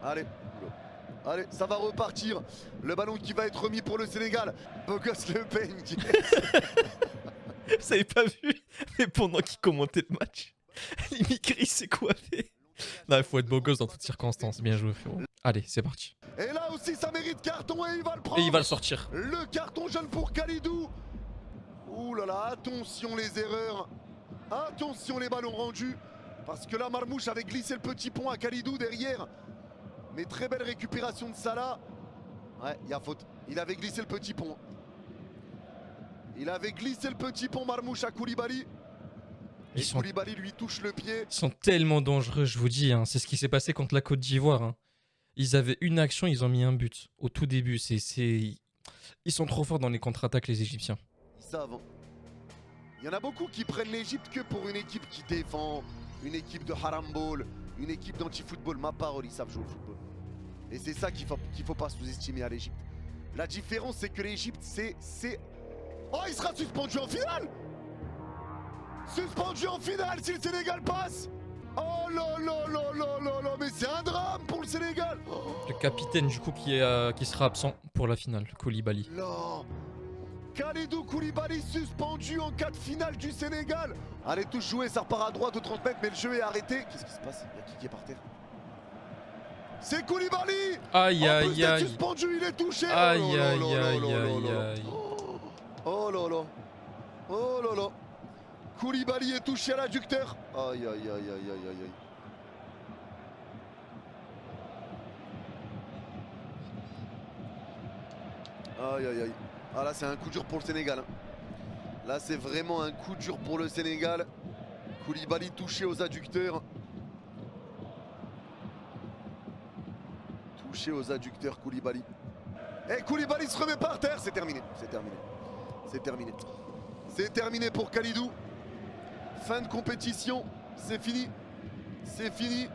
Allez, allez, ça va repartir. Le ballon qui va être remis pour le Sénégal. Beau gosse Le Pen. Vous avez pas vu? Mais pendant qu'il commentait le match, l'immigré s'est coiffé. Non, il faut être beau gosse dans toutes circonstances. Bien joué, frérot. Allez, c'est parti. Et là aussi, ça mérite carton et il va le prendre. Et il va le sortir. Le carton jaune pour Kalidou. Ouh là là, attention les erreurs. Attention les ballons rendus. Parce que là, Marmouche avait glissé le petit pont à Kalidou derrière. Mais très belle récupération de Salah. Ouais, il y a faute. Il avait glissé le petit pont. Il avait glissé le petit pont, Marmouche, à Koulibaly. Et Koulibaly lui touche le pied. Ils sont tellement dangereux, je vous dis. Hein. C'est ce qui s'est passé contre la Côte d'Ivoire. Hein. Ils avaient une action, ils ont mis un but. Au tout début, ils sont trop forts dans les contre-attaques, les Égyptiens. Ils savent. Il y en a beaucoup qui prennent l'Égypte que pour une équipe qui défend, une équipe de harambol, une équipe d'anti-football. Ma parole, ils savent jouer au football. Et c'est ça qu'il faut pas sous-estimer à l'Égypte. La différence, c'est que l'Égypte, c'est... Oh, il sera suspendu en finale! Suspendu en finale si le Sénégal passe! Oh là là là là là là, mais c'est un drame pour le Sénégal! Oh. Le capitaine, du coup, qui sera absent pour la finale, Koulibaly. Là. Kalidou Koulibaly suspendu en cas de finale du Sénégal. Allez, tous jouer, ça repart à droite au 30 mètres, mais le jeu est arrêté. Qu'est-ce qui se passe? Il y a qui est par terre? C'est Koulibaly. Aïe aïe aïe. Suspendu, il est touché. Aïe aïe aïe aïe aïe. Oh là là. Oh là là. Koulibaly est touché à l'adducteur. Aïe aïe aïe aïe aïe aïe aïe. Aïe aïe aïe. Ah là c'est un coup dur pour le Sénégal. Là c'est vraiment un coup dur pour le Sénégal. Koulibaly touché aux adducteurs. Touché aux adducteurs Koulibaly. Et Koulibaly se remet par terre. C'est terminé. C'est terminé. C'est terminé. C'est terminé pour Kalidou. Fin de compétition. C'est fini. C'est fini.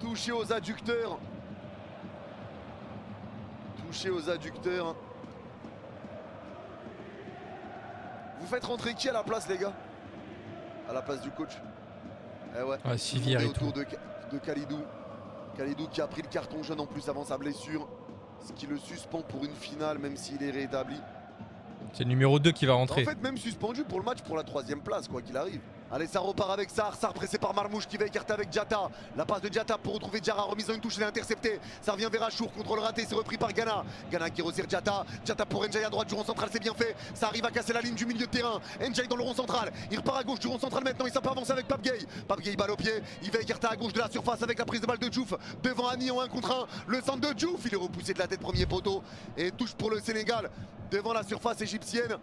Touché aux adducteurs. Touché aux adducteurs. Vous faites rentrer qui à la place, les gars? À la place du coach. Eh ouais. Ah, Sivière et autour tout. de Kalidou. Kalidou qui a pris le carton jaune en plus avant sa blessure. Ce qui le suspend pour une finale, même s'il est rétabli. C'est le numéro 2 qui va rentrer. En fait, même suspendu pour le match pour la 3e place, quoi qu'il arrive. Allez, ça repart avec Sarr. Sarr pressé par Marmouche qui va écarter avec Diatta. La passe de Diatta pour retrouver Diarra. Remise en une touche, il est intercepté. Ça revient vers Achour. Contrôle raté, c'est repris par Ghana. Ghana qui resserre Diatta. Diatta pour Ndiaye à droite du rond central, c'est bien fait. Ça arrive à casser la ligne du milieu de terrain. Ndiaye dans le rond central. Il repart à gauche du rond central maintenant. Il s'en peut avancer avec Pape Gueye. Pape Gueye balle au pied. Il va écarter à gauche de la surface avec la prise de balle de Diouf. Devant Annie en 1 contre 1. Le centre de Diouf. Il est repoussé de la tête, premier poteau. Et touche pour le Sénégal. Devant la surface égyptienne.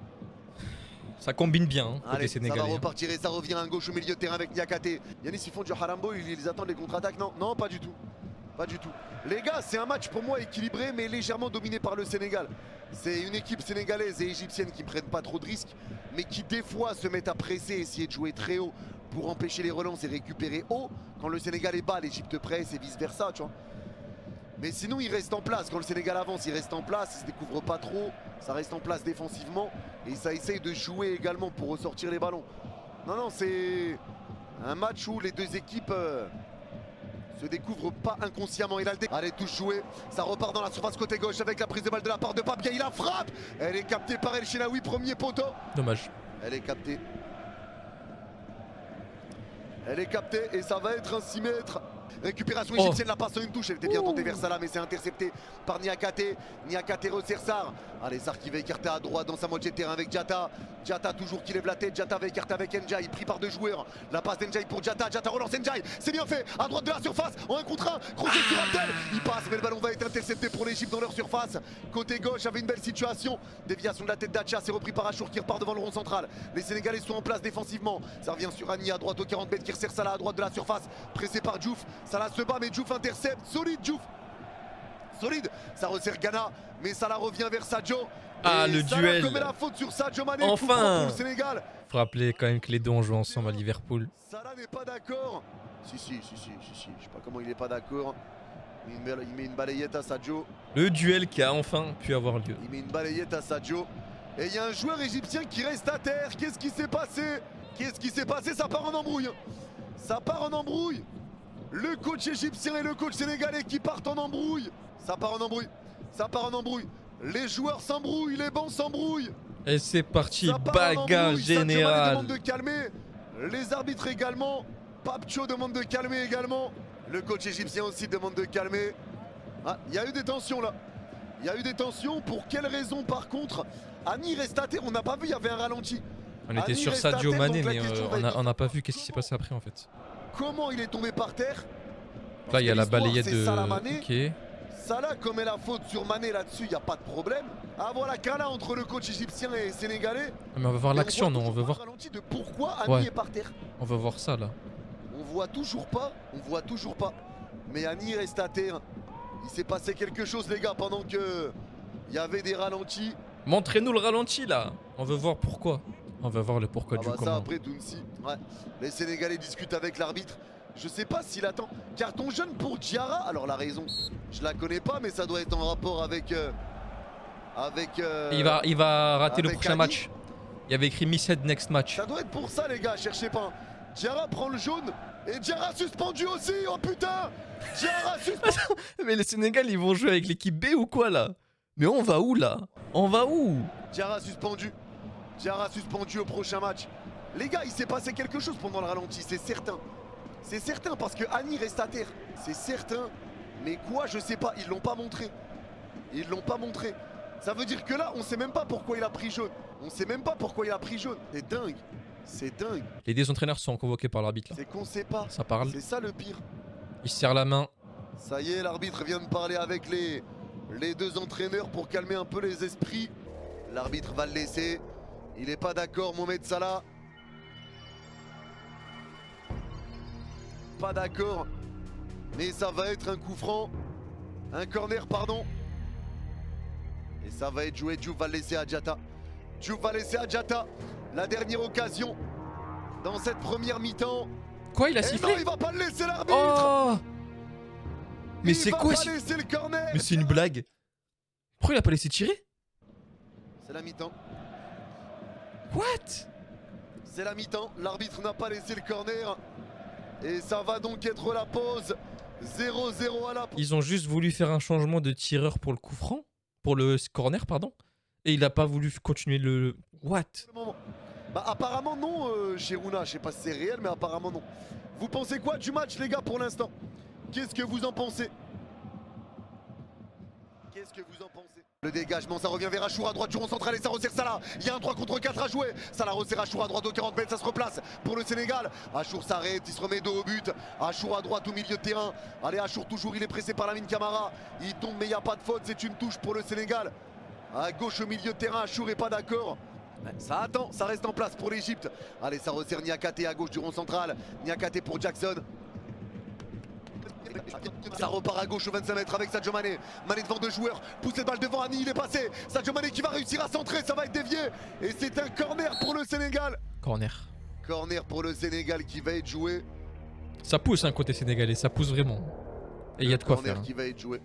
Ça combine bien, hein, côté Allez, sénégalais. ça va repartir et ça revient à gauche au milieu de terrain avec Niakate. Yanis, ils font du harambo, ils attendent les contre-attaques. Non, non, pas du tout. Pas du tout. Les gars, c'est un match pour moi équilibré mais légèrement dominé par le Sénégal. C'est une équipe sénégalaise et égyptienne qui ne prennent pas trop de risques, mais qui des fois se mettent à presser, essayer de jouer très haut pour empêcher les relances et récupérer haut. Quand le Sénégal est bas, l'Égypte presse et vice versa, tu vois. Mais sinon, il reste en place. Quand le Sénégal avance, il reste en place. Il ne se découvre pas trop. Ça reste en place défensivement. Et ça essaye de jouer également pour ressortir les ballons. Non, non, c'est un match où les deux équipes se découvrent pas inconsciemment. Il a le Allez, touche jouée. Ça repart dans la surface côté gauche avec la prise de balle de la part de Pape Gueye. Il la frappe. Elle est captée par El Shenaoui, premier poteau. Dommage. Elle est captée. Elle est captée et ça va être un 6 mètres. Récupération égyptienne, la passe en une touche, elle était bien tentée vers Salah mais c'est intercepté par Niakate. Niakate resserre Sarr. Allez, Sarr qui va écarter à droite dans sa moitié de terrain avec Diatta. Diatta toujours qui lève la tête, Diatta va écarter avec Ndiaye, pris par deux joueurs. La passe d'Ndiaye pour Diatta, Diatta relance Ndiaye, c'est bien fait, à droite de la surface, en 1 contre 1, crochet sur Abdel. Il passe mais le ballon va être intercepté pour l'Égypte dans leur surface. Côté gauche avait une belle situation, déviation de la tête d'Acha, c'est repris par Achour qui repart devant le rond central. Les Sénégalais sont en place défensivement, ça revient sur Annie à droite au 40 mètres qui resserre Salah à droite de la surface, pressé par Diouf. Salah se bat mais Diouf intercepte, solide Diouf. Solide, ça resserre Ghana, mais Salah revient vers Sadio. Ah, et le Salah duel. commet la faute sur Sadio Mané. Enfin. Pour le Sénégal. Faut rappeler quand même que les deux ont joué ensemble à Liverpool. Salah n'est pas d'accord. Si, je sais pas comment il est pas d'accord. Il met une balayette à Sadio. Le duel qui a enfin pu avoir lieu. Il met une balayette à Sadio. Et il y a un joueur égyptien qui reste à terre. Qu'est-ce qui s'est passé? Qu'est-ce qui s'est passé? Ça part en embrouille. Ça part en embrouille. Le coach égyptien et le coach sénégalais qui partent en embrouille. Ça part en embrouille. Ça part en embrouille. Les joueurs s'embrouillent, les bancs s'embrouillent. Et c'est parti, Ça part en bagarre embrouille. Sadio Mané générale. demande de calmer. Les arbitres également. Papcho demande de calmer également. Le coach égyptien aussi demande de calmer. Ah, il y a eu des tensions là. Il y a eu des tensions. Pour quelle raison par contre Annie reste à terre. On n'a pas vu, il y avait un ralenti. On était Annie sur reste à Sadio terre, Mané, donc la mais question va être- on n'a pas vu qu'est-ce qui s'est passé après en fait. Comment il est tombé par terre? Là, il y a la l'histoire, balayette c'est de. Salah Mané. Ok. Salah commet la faute sur Mané là-dessus, il n'y a pas de problème. Ah voilà, Kala entre le coach égyptien et sénégalais. Mais on va voir Et l'action, non? voit On veut toujours voir. pas le ralenti de pourquoi Annie Ouais. est par terre. On veut voir ça là. On voit toujours pas, on voit toujours pas. Mais Annie reste à terre. Il s'est passé quelque chose les gars pendant que il y avait des ralentis. Montrez-nous le ralenti là. On veut voir pourquoi. On veut voir le pourquoi Ah du bah ça comment. après Dounsi. Ouais. Les Sénégalais discutent avec l'arbitre. Je sais pas s'il attend. Carton jaune pour Diarra. Alors la raison, je la connais pas, mais ça doit être en rapport avec. Il va rater le avec prochain Annie. match. Il y avait écrit Missed next match. Ça doit être pour ça les gars, cherchez pas. Diarra prend le jaune et Diarra suspendu aussi. Oh putain, Diarra suspendu. Mais les Sénégal, ils vont jouer avec l'équipe B ou quoi là? Mais on va où là? On va où? Diarra suspendu. Diarra suspendu au prochain match. Les gars, il s'est passé quelque chose pendant le ralenti, c'est certain. C'est certain parce que Annie reste à terre. C'est certain. Mais quoi, je sais pas, ils l'ont pas montré. Ils l'ont pas montré. Ça veut dire que là, on sait même pas pourquoi il a pris jaune. On sait même pas pourquoi il a pris jaune. C'est dingue. C'est dingue. Les deux entraîneurs sont convoqués par l'arbitre là. C'est qu'on sait pas. Ça parle. C'est ça le pire. Il se serre la main. Ça y est, l'arbitre vient de parler avec les deux entraîneurs pour calmer un peu les esprits. L'arbitre va le laisser. Il n'est pas d'accord, Mohamed Salah. Pas d'accord. Mais ça va être un coup franc. Un corner, pardon. Et ça va être joué. Diouf va le laisser à Diatta. Diouf va laisser à Diatta. La dernière occasion dans cette première mi-temps. Quoi, il a Et non, sifflé? il va pas le laisser l'arbitre. Oh! Mais Il c'est va quoi pas ce- laisser le corner. Mais c'est une blague. Pourquoi il a pas laissé tirer? C'est la mi-temps. What? C'est la mi-temps. L'arbitre n'a pas laissé le corner. Et ça va donc être la pause. 0-0 à la pause. Ils ont juste voulu faire un changement de tireur pour le coup franc. Pour le corner, pardon. Et il a pas voulu continuer le. What? Bah apparemment non, chez Runa. Je sais pas si c'est réel, mais apparemment non. Vous pensez quoi du match, les gars, pour l'instant? Qu'est-ce que vous en pensez? Qu'est-ce que vous en pensez? Le dégagement, ça revient vers Achour à droite du rond central et ça resserre Salah. Il y a un 3 contre 4 à jouer. Salah resserre Achour à droite au 40 mètres, ça se replace pour le Sénégal. Achour s'arrête, il se remet dos au but. Achour à droite au milieu de terrain. Allez, Achour toujours, il est pressé par Lamine Camara. Il tombe mais il n'y a pas de faute, c'est une touche pour le Sénégal. À gauche au milieu de terrain, Achour est pas d'accord. Ça attend, ça reste en place pour l'Egypte. Allez, ça resserre Niakate à gauche du rond central. Niakate pour Jackson. Ça repart à gauche au 25 mètres avec Sadio Mané. Mané devant deux joueurs, pousse cette balle devant Annie, il est passé. Sadio Mané qui va réussir à centrer, ça va être dévié. Et c'est un corner pour le Sénégal. Corner. Corner pour le Sénégal qui va être joué. Ça pousse un côté sénégalais, ça pousse vraiment. Et il y a de quoi Corner faire. Hein. qui va être joué.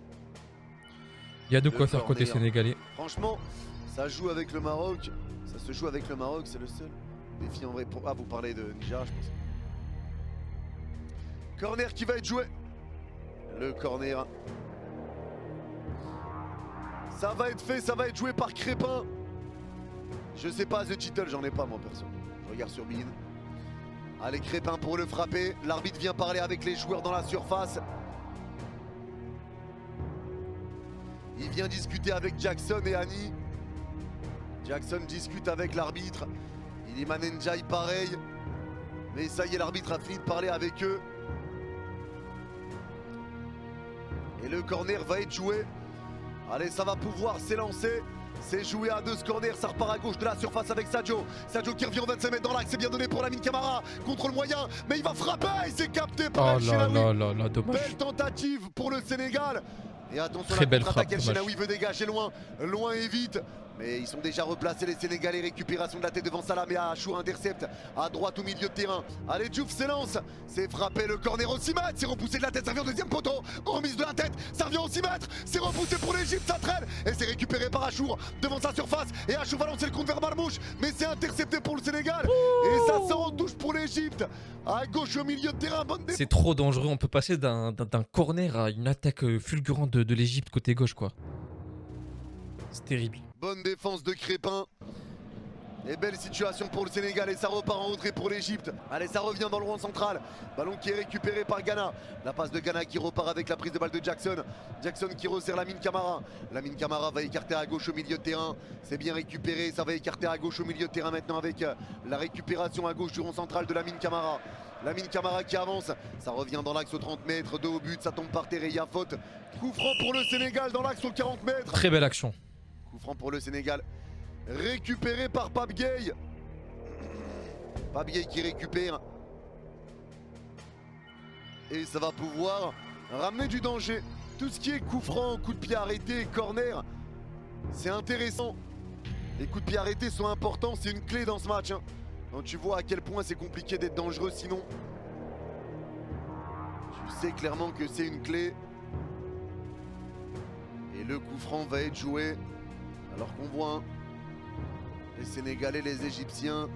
Il y a de Le quoi faire côté corner. sénégalais. Franchement, ça joue avec le Maroc. Ça se joue avec le Maroc, c'est le seul défi en vrai. Ah, vous parlez de Nigeria, je pense. Corner qui va être joué. Le corner. Ça va être fait, ça va être joué par Crépin. Je sais pas, The Title, j'en ai pas moi perso. Je regarde sur Bean. Allez, Crépin pour le frapper. L'arbitre vient parler avec les joueurs dans la surface. Il vient discuter avec Jackson et Annie. Jackson discute avec l'arbitre. Iliman Ndiaye pareil. Mais ça y est, l'arbitre a fini de parler avec eux. Et le corner va être joué. Allez, ça va pouvoir s'élancer. C'est joué à deux ce corner, ça repart à gauche de la surface avec Sadio. Sadio qui revient au 25 mètres dans l'axe, c'est bien donné pour Lamine Camara. Contrôle moyen, mais il va frapper, il s'est capté par Oh El là Shenaoui. là là là, dommage. Belle tentative pour le Sénégal. Et attention, Très la belle contre-attaque, frappe, El dommage. Shenaoui veut dégager loin, loin et vite. Mais ils sont déjà replacés les Sénégalais, récupération de la tête devant Salah, mais Achour intercepte à droite au milieu de terrain. Allez, Diouf s'élance, c'est frappé le corner au 6 mètres, c'est repoussé de la tête, ça vient au deuxième poteau, remise de la tête, ça revient au 6 mètres, c'est repoussé pour l'Egypte, ça traîne, et c'est récupéré par Achour. devant sa surface. Et Achouf va lancer le compte vers Marmouche. Mais c'est intercepté pour le Sénégal. Et ça sort en touche pour l'Égypte. À gauche au milieu de terrain, bonne défense. C'est trop dangereux, on peut passer d'un corner à une attaque fulgurante de l'Égypte côté gauche quoi. C'est terrible. Bonne défense de Crépin. Et belle situation pour le Sénégal et ça repart en retrait pour l'Égypte. Allez, ça revient dans le rond central. Ballon qui est récupéré par Ghana. La passe de Ghana qui repart avec la prise de balle de Jackson. Jackson qui resserre Lamine Camara. Lamine Camara va écarter à gauche au milieu de terrain. C'est bien récupéré, ça va écarter à gauche au milieu de terrain maintenant avec la récupération à gauche du rond central de Lamine Camara. Lamine Camara qui avance, ça revient dans l'axe aux 30 mètres, dos au but, ça tombe par terre et il y a faute. Coup franc pour le Sénégal dans l'axe aux 40 mètres. Très belle action. Coup franc pour le Sénégal. Récupéré par Pape Gueye. Pape Gueye qui récupère. Et ça va pouvoir ramener du danger. Tout ce qui est coup franc, coup de pied arrêté, corner, c'est intéressant. Les coups de pied arrêtés sont importants, c'est une clé dans ce match. Hein. Donc tu vois à quel point c'est compliqué d'être dangereux sinon. Tu sais clairement que c'est une clé. Et le coup franc va être joué. Alors qu'on voit les Sénégalais, les Égyptiens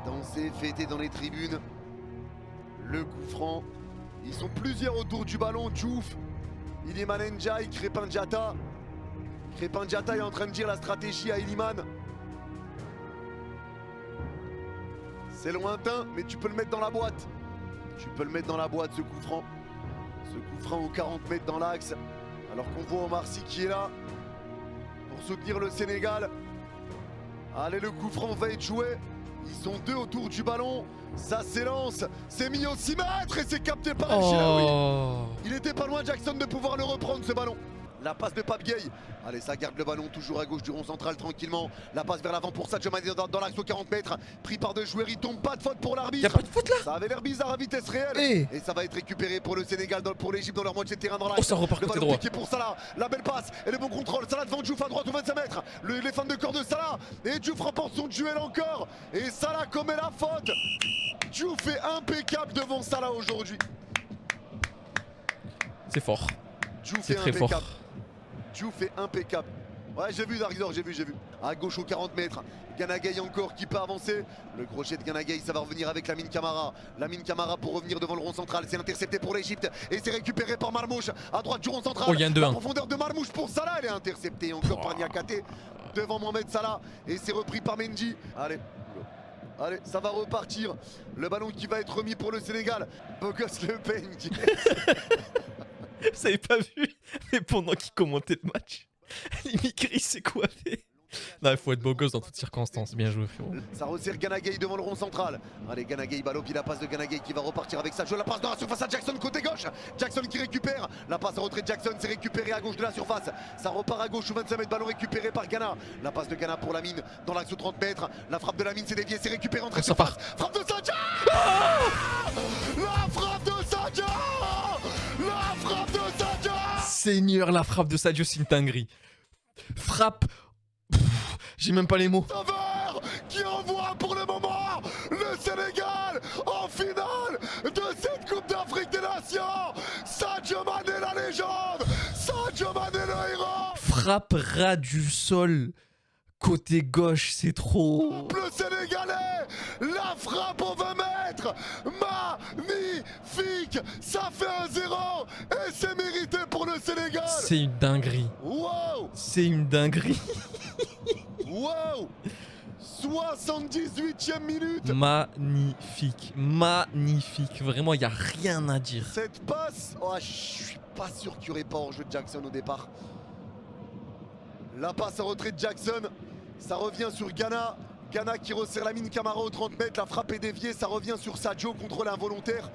danser, fêter dans les tribunes. Le coup franc. Ils sont plusieurs autour du ballon. Diouf, Iliman Ndiaye, Crépin Diatta. Crépin Diatta est en train de dire la stratégie à Iliman. C'est lointain, mais tu peux le mettre dans la boîte. Tu peux le mettre dans la boîte, ce coup franc. Ce coup franc aux 40 mètres dans l'axe. Alors qu'on voit Omar Sy qui est là pour soutenir le Sénégal. Allez, le coup franc va être joué. Ils sont deux autour du ballon. Ça s'élance. C'est mis au 6 mètres et c'est capté par El Chelaoui. Oh. Il était pas loin, Jackson, de pouvoir le reprendre, ce ballon. La passe de Pape Gueye. Allez, ça garde le ballon toujours à gauche du rond central tranquillement. La passe vers l'avant pour Sadio Mané dans l'axe aux 40 mètres. Pris par deux joueurs, il tombe. Pas de faute pour l'arbitre. Y'a pas de faute là. Ça avait l'air bizarre à vitesse réelle. Hey. Et ça va être récupéré pour le Sénégal, pour l'Égypte dans leur moitié de terrain dans l'axe. Oh, ça repart le côté ballon droit. piqué pour Salah. La belle passe et le bon contrôle. Salah devant Diouf à droite aux 25 mètres. Les fans de corps de Salah. Et Diouf remporte son duel encore. Et Salah commet la faute. Diouf est impeccable devant Salah aujourd'hui. C'est fort. Diouf C'est est très impeccable. fort. Diouf est impeccable. Ouais, j'ai vu Darizor, j'ai vu. À gauche aux 40 mètres. Gana Gueye encore qui peut avancer. Le crochet de Gana Gueye, ça va revenir avec Lamine Camara. Lamine Camara pour revenir devant le rond central. C'est intercepté pour l'Égypte. Et c'est récupéré par Marmouche. À droite du rond central. Oh, il y a un 2-1. La profondeur de Marmouche pour Salah. Elle est interceptée encore par Niakate. Devant Mohamed Salah. Et c'est repris par Mendy. Allez, ça va repartir. Le ballon qui va être remis pour le Sénégal. Beau gosse Le Pen qui... Vous avez pas vu? Mais pendant qu'il commentait le match, Mimikry s'est coiffé. Non, il faut être beau gosse dans toutes circonstances. Bien joué, frérot. Ça resserre Gana Gueye devant le rond central. Allez, Gana Gueye, ballon, puis la passe de Gana Gueye qui va repartir avec Sadio. La passe dans la surface à Jackson côté gauche. Jackson qui récupère. La passe en retrait de Jackson, c'est récupéré à gauche de la surface. Ça repart à gauche au 25 mètres, ballon récupéré par Ghana. La passe de Ghana pour Lamine dans l'axe aux 30 mètres. La frappe de Lamine, c'est dévié, c'est récupéré en Ça surface. part. Frappe de Sadio. La frappe de Sadio. La frappe de Sadio. Seigneur, la frappe de Sadio, c'est une dinguerie. Frappe. J'ai même pas les mots. Sauveur qui envoie pour le moment le Sénégal en finale de cette Coupe d'Afrique des Nations. Sadio Mané la légende, Sadio Mané le héros. Frappe ras du sol. Côté gauche, c'est trop. Le Sénégalais, la frappe aux 20 mètres, magnifique. Ça fait 1-0 et c'est mérité pour le Sénégal. C'est une dinguerie. Wow, C'est une dinguerie. wow. 78e minute. Magnifique. Magnifique. Vraiment, il n'y a rien à dire. Cette passe, oh, je suis pas sûr qu'il n'y aurait pas hors-jeu de Jackson au départ. La passe en retrait de Jackson, ça revient sur Ghana. Ghana qui resserre Lamine Camara aux 30 mètres, la frappe est déviée, ça revient sur Sadio, contrôle involontaire.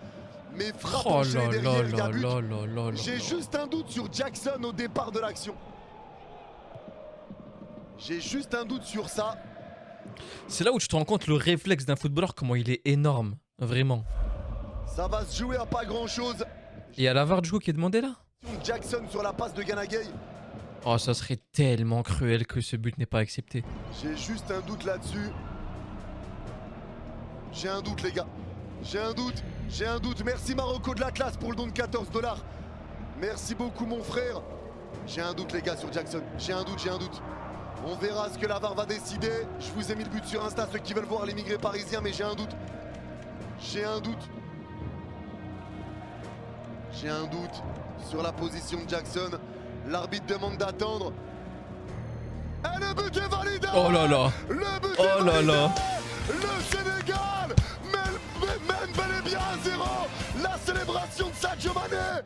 Mais frappe Oh enchaînée là derrière, là il y a là but. là là là là. J'ai juste un doute sur Jackson au départ de l'action. J'ai juste un doute sur ça. C'est là où tu te rends compte le réflexe d'un footballeur, comment il est énorme. Vraiment. Ça va se jouer à pas grand chose. Et à la VAR du coup qui est demandé là. Jackson sur la passe de Gana Gueye. Oh, ça serait tellement cruel que ce but n'est pas accepté. J'ai juste un doute là-dessus. J'ai un doute les gars. J'ai un doute. Merci Marocco de l'Atlas pour le don de 14 $. Merci beaucoup mon frère. J'ai un doute les gars sur Jackson. J'ai un doute. On verra ce que la VAR va décider. Je vous ai mis le but sur Insta, ceux qui veulent voir l'émigré parisien, mais j'ai un doute. J'ai un doute. J'ai un doute sur la position de Jackson. L'arbitre demande d'attendre. Et le but est validé. Oh là là. Le but Oh est là validé. là. Le Sénégal mène bel et bien à 0. La célébration de Sadio Mané.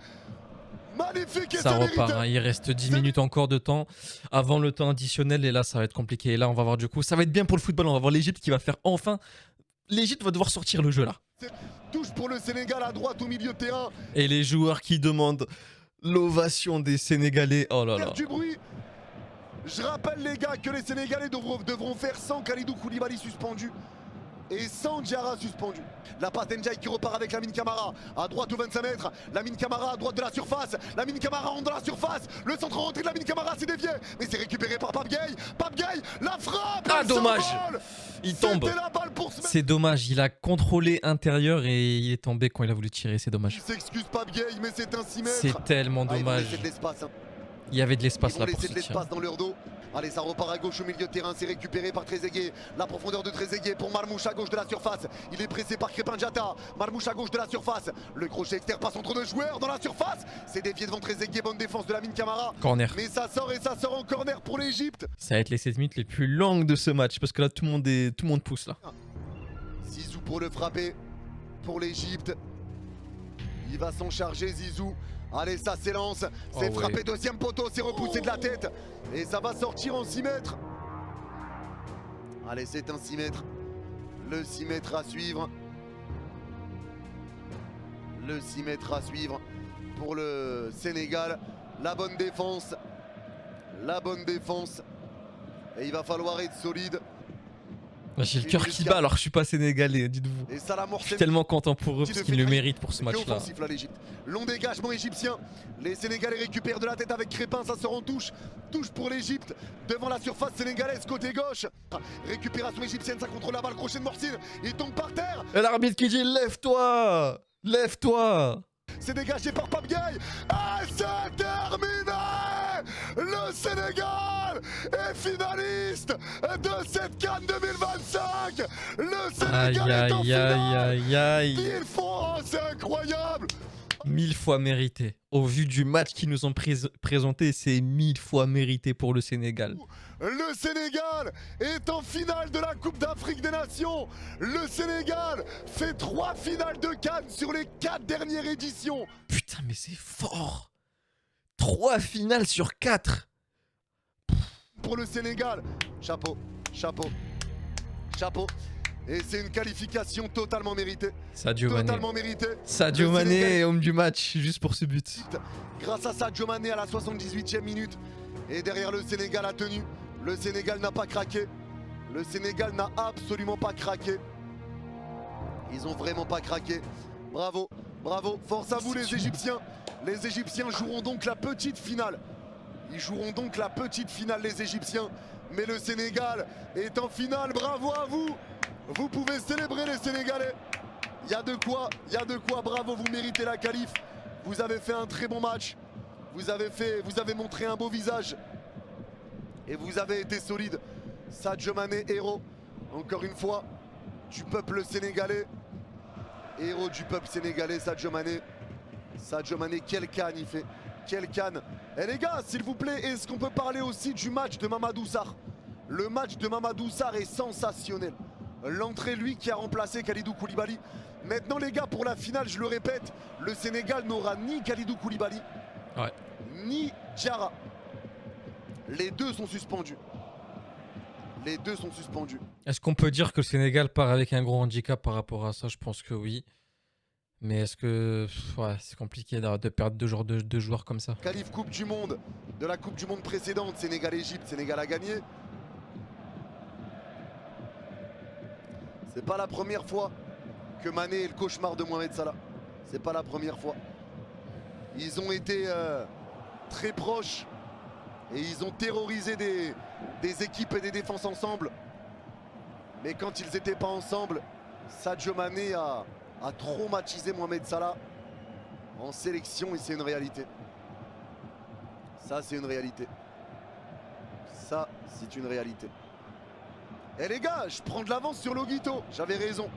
Magnifique et Ça c'est repart, mérité. hein. Il reste 10 minutes encore de temps avant le temps additionnel et là ça va être compliqué. Et là on va voir du coup, ça va être bien pour le football, on va voir l'Égypte qui va faire enfin... L'Égypte va devoir sortir le jeu là. Touche pour le Sénégal à droite au milieu de terrain. Et les joueurs qui demandent l'ovation des Sénégalais, oh là là. Faire du bruit. Je rappelle les gars que les Sénégalais devront faire sans Kalidou Koulibaly suspendu et sans Diarra suspendu. La passe d'Ndiaye qui repart avec Lamine Camara à droite au 25 mètres. Lamine Camara à droite de la surface. Lamine Camara rentre dans la surface. Le centre rentré de Lamine Camara s'est dévié. Mais c'est récupéré par Pape Gueye. Pape Gueye, la frappe. Ah elle dommage. s'envole. Il tombe. C'était la balle pour se mettre. C'est dommage, il a contrôlé intérieur et il est tombé quand il a voulu tirer, c'est dommage. Il s'excuse Pape Gueye, mais c'est un 6 mètres. C'est tellement Ah, ils vont dommage. laisser de l'espace, hein. Il y avait de l'espace Ils vont là pour laisser ce de tir. l'espace dans leur dos. Allez, ça repart à gauche au milieu de terrain, c'est récupéré par Trezeguet. La profondeur de Trezeguet pour Marmouche à gauche de la surface. Il est pressé par Crépin Diatta. Marmouche à gauche de la surface. Le crochet externe passe entre deux joueurs dans la surface. C'est dévié devant Trezeguet, bonne défense de Lamine Camara. Corner. Mais ça sort et ça sort en corner pour l'Égypte. Ça va être les 7 minutes les plus longues de ce match parce que là tout le monde pousse là. Zizou pour le frapper pour l'Égypte. Il va s'en charger Zizou. Allez, ça s'élance. C'est Oh ouais. frappé, deuxième poteau, c'est repoussé de la tête. Et ça va sortir en 6 mètres. Allez, c'est un 6 mètres. Le 6 mètres à suivre. Le 6 mètres à suivre pour le Sénégal. La bonne défense. La bonne défense. Et il va falloir être solide. J'ai le cœur qui bat alors que je suis pas sénégalais, dites-vous. Et Salah Je Morcel. suis tellement content pour eux parce qu'ils le méritent pour ce match là. Offensif là l'Égypte. Long dégagement égyptien. Les Sénégalais récupèrent de la tête avec Crépin, ça sort en touche. Touche pour l'Égypte devant la surface sénégalaise côté gauche. Récupération égyptienne, ça contrôle la balle, crochet de Morcine. Il tombe par terre. Et l'arbitre qui dit lève-toi. Lève-toi. C'est dégagé par Pape Gueye. Et c'est terminé. Le Sénégal est finaliste de cette CAN 2025. Le Sénégal Aïe est en aïe finale. aïe aïe aïe. Il faut, oh, c'est incroyable. 1000 fois mérité. Au vu du match qu'ils nous ont présenté, c'est 1000 fois mérité pour le Sénégal. Le Sénégal est en finale de la Coupe d'Afrique des Nations. Le Sénégal fait 3 finales de CAN sur les 4 dernières éditions. Putain, mais c'est fort. 3 finales sur 4. Pour le Sénégal, chapeau, chapeau, chapeau. Et c'est une qualification totalement méritée. Sadio Mané. Totalement méritée. Sadio Le Mané Sénégal- est homme du match, juste pour ce but. Grâce à Sadio Mané à la 78e minute. Et derrière le Sénégal a tenu. Le Sénégal n'a pas craqué. Le Sénégal n'a absolument pas craqué. Ils ont vraiment pas craqué. Bravo, bravo. Force à vous les Égyptiens. Les Égyptiens joueront donc la petite finale. Ils joueront donc la petite finale les Égyptiens. Mais le Sénégal est en finale. Bravo à vous. Vous pouvez célébrer les Sénégalais. Il y a de quoi, bravo, vous méritez la qualif. Vous avez fait un très bon match. Vous avez montré un beau visage. Et vous avez été solide. Sadio Mané, héros, encore une fois, du peuple sénégalais. Héros du peuple sénégalais, Sadio Mané. Sadio Mané, quel canne il fait. Quel canne. Et les gars, s'il vous plaît, est-ce qu'on peut parler aussi du match de Mamadou Sarr? Le match de Mamadou Sarr est sensationnel. L'entrée, lui, qui a remplacé Kalidou Koulibaly. Maintenant, les gars, pour la finale, je le répète, le Sénégal n'aura ni Kalidou Koulibaly, Ouais. ni Diarra. Les deux sont suspendus. Les deux sont suspendus. Est-ce qu'on peut dire que le Sénégal part avec un gros handicap par rapport à ça? Je pense que oui. Mais est-ce que ouais, c'est compliqué de perdre deux joueurs comme ça? Qualif Coupe du Monde, de la Coupe du Monde précédente, Sénégal-Égypte, Sénégal a gagné. C'est pas la première fois que Mané est le cauchemar de Mohamed Salah. C'est pas la première fois. Ils ont été très proches et ils ont terrorisé des équipes et des défenses ensemble. Mais quand ils n'étaient pas ensemble, Sadio Mané a traumatisé Mohamed Salah en sélection et c'est une réalité. Ça, c'est une réalité. Ça, c'est une réalité. Eh les gars, je prends de l'avance sur Logito. J'avais raison.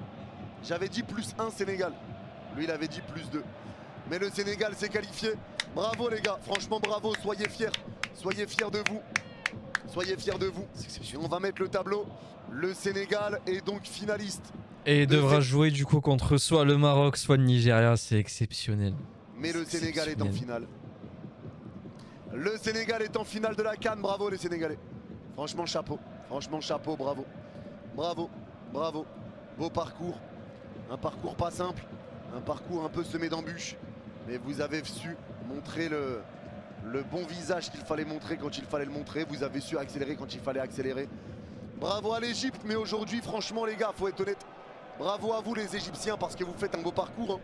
J'avais dit +1 Sénégal. Lui, il avait dit +2. Mais le Sénégal s'est qualifié. Bravo les gars, franchement bravo, soyez fiers. Soyez fiers de vous. Soyez fiers de vous. Et on va mettre le tableau. Le Sénégal est donc finaliste. Et devra jouer du coup contre soit le Maroc, soit le Nigeria. C'est exceptionnel. Mais le Sénégal est en finale. Le Sénégal est en finale de la CAN. Bravo les Sénégalais. Franchement chapeau. Franchement chapeau, bravo. Bravo, bravo. Beau parcours. Un parcours pas simple. Un parcours un peu semé d'embûches. Mais vous avez su montrer le bon visage qu'il fallait montrer quand il fallait le montrer. Vous avez su accélérer quand il fallait accélérer. Bravo à l'Égypte, mais aujourd'hui, franchement les gars, faut être honnête. Bravo à vous les Égyptiens parce que vous faites un beau parcours. Hein.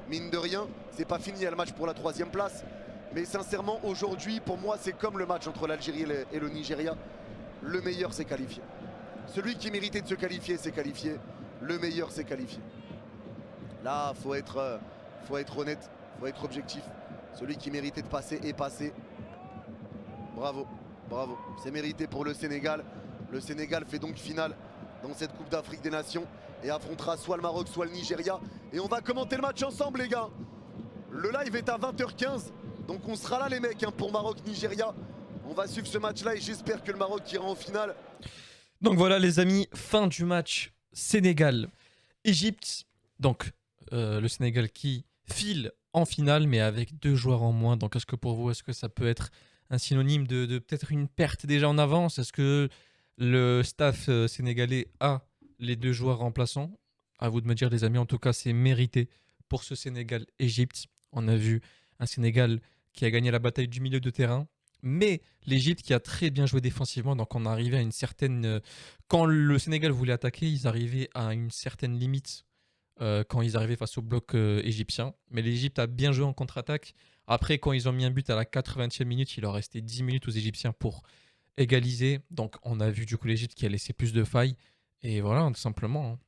Mine de rien, c'est pas fini, il y a le match pour la 3e place. Mais sincèrement, aujourd'hui, pour moi, c'est comme le match entre l'Algérie et le Nigeria. Le meilleur s'est qualifié. Celui qui méritait de se qualifier s'est qualifié. Le meilleur s'est qualifié. Là, faut être honnête, faut être objectif. Celui qui méritait de passer est passé. Bravo, bravo. C'est mérité pour le Sénégal. Le Sénégal fait donc finale dans cette Coupe d'Afrique des Nations et affrontera soit le Maroc, soit le Nigeria. Et on va commenter le match ensemble, les gars. Le live est à 20h15. Donc on sera là, les mecs, hein, pour Maroc-Nigeria. On va suivre ce match-là et j'espère que le Maroc ira en finale. Donc voilà, les amis, fin du match Sénégal-Égypte. Donc le Sénégal qui file en finale, mais avec 2 joueurs en moins. Donc est-ce que pour vous, est-ce que ça peut être un synonyme de peut-être une perte déjà en avance? Est-ce que le staff sénégalais a les 2 joueurs remplaçants? À vous de me dire, les amis. En tout cas, c'est mérité pour ce Sénégal-Égypte. On a vu un Sénégal qui a gagné la bataille du milieu de terrain, mais l'Égypte qui a très bien joué défensivement. Donc on arrivait à une certaine... Quand le Sénégal voulait attaquer, ils arrivaient à une certaine limite quand ils arrivaient face au bloc égyptien. Mais l'Égypte a bien joué en contre-attaque. Après, quand ils ont mis un but à la 80e minute, il leur restait 10 minutes aux Égyptiens pour égaliser. Donc on a vu du coup l'Égypte qui a laissé plus de failles. Et voilà, tout simplement. Hein.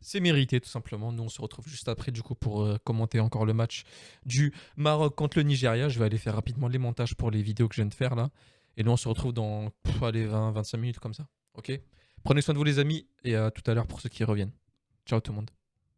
C'est mérité, tout simplement. Nous, on se retrouve juste après, du coup, pour commenter encore le match du Maroc contre le Nigeria. Je vais aller faire rapidement les montages pour les vidéos que je viens de faire, là. Et nous, on se retrouve dans allez, 20-25 minutes, comme ça. Ok ? Prenez soin de vous, les amis, et à tout à l'heure pour ceux qui reviennent. Ciao, tout le monde.